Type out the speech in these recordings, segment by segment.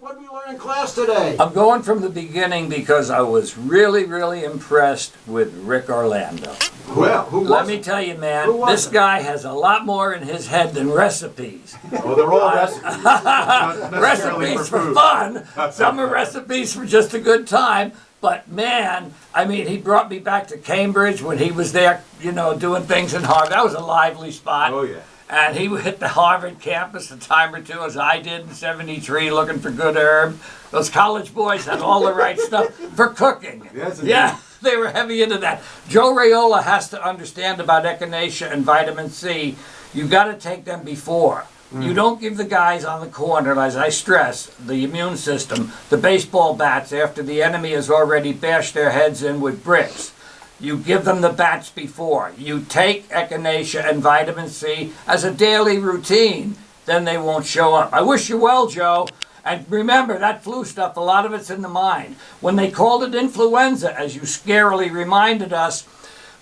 What did we learn in class today? I'm going from the beginning because I was really impressed with Rick Orlando. Well, who was Let me tell you, man, this guy has a lot more in his head than recipes. Oh, they're all recipes. Not necessarily Recipes for for food. fun. Some are recipes for just a good time. But man, I mean, he brought me back to Cambridge when he was there, you know, doing things in Harvard. That was a lively spot. Oh, yeah. And he hit the Harvard campus a time or two, as I did in '73, looking for good herb. Those college boys had all the right stuff for cooking. Yes, yeah, they were heavy into that. Joe Raiola has to understand about echinacea and vitamin C. You've got to take them before. You don't give the guys on the corner, as I stress, the immune system, the baseball bats after the enemy has already bashed their heads in with bricks. You give them the bats before. You take echinacea and vitamin C as a daily routine. Then they won't show up. I wish you well, Joe. And remember, that flu stuff, a lot of it's in the mind. When they called it influenza, as you scarily reminded us,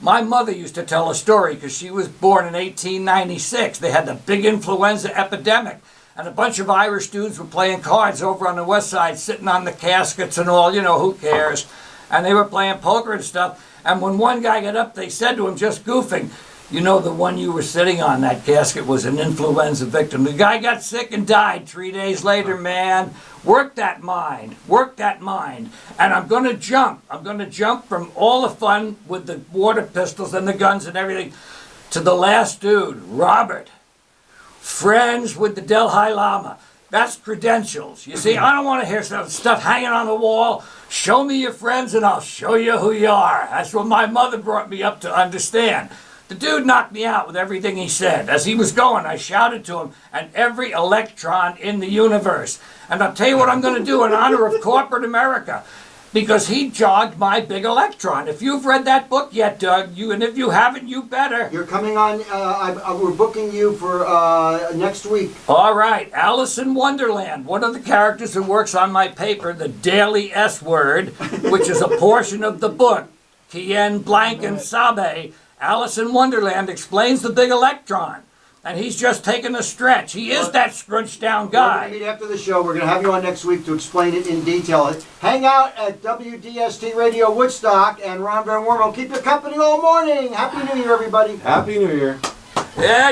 my mother used to tell a story because she was born in 1896. They had the big influenza epidemic. And a bunch of Irish dudes were playing cards over on the west side, sitting on the caskets and all, you know, who cares? And they were playing poker and stuff. And when one guy got up, they said to him, just goofing, you know, the one you were sitting on, that casket was an influenza victim. The guy got sick and died 3 days later, man. Work that mind. Work that mind. And I'm going to jump. I'm going to jump from all the fun with the water pistols and the guns and everything to the last dude, Robert. Friends with the Dalai Lama. That's credentials. You see, I don't want to hear stuff hanging on the wall. Show me your friends and I'll show you who you are. That's what my mother brought me up to understand. The dude knocked me out with everything he said. As he was going, I shouted to him, and every electron in the universe. And I'll tell you what I'm going to do in honor of corporate America. Because he jogged my big electron. If you've read that book yet, Doug, and if you haven't, you better. You're coming on, we're booking you for next week. All right, Alice in Wonderland. One of the characters who works on my paper, the Daily S Word, which is a portion of the book, Kien Blanken Sabe, Alice in Wonderland explains the big electron. And he's just taking a stretch. He is that scrunched down guy. We're going to meet after the show. We're going to have you on next week to explain it in detail. Hang out at WDST Radio Woodstock, and Ron Van Worm will keep you company all morning. Happy New Year, everybody. Happy New Year. Yeah.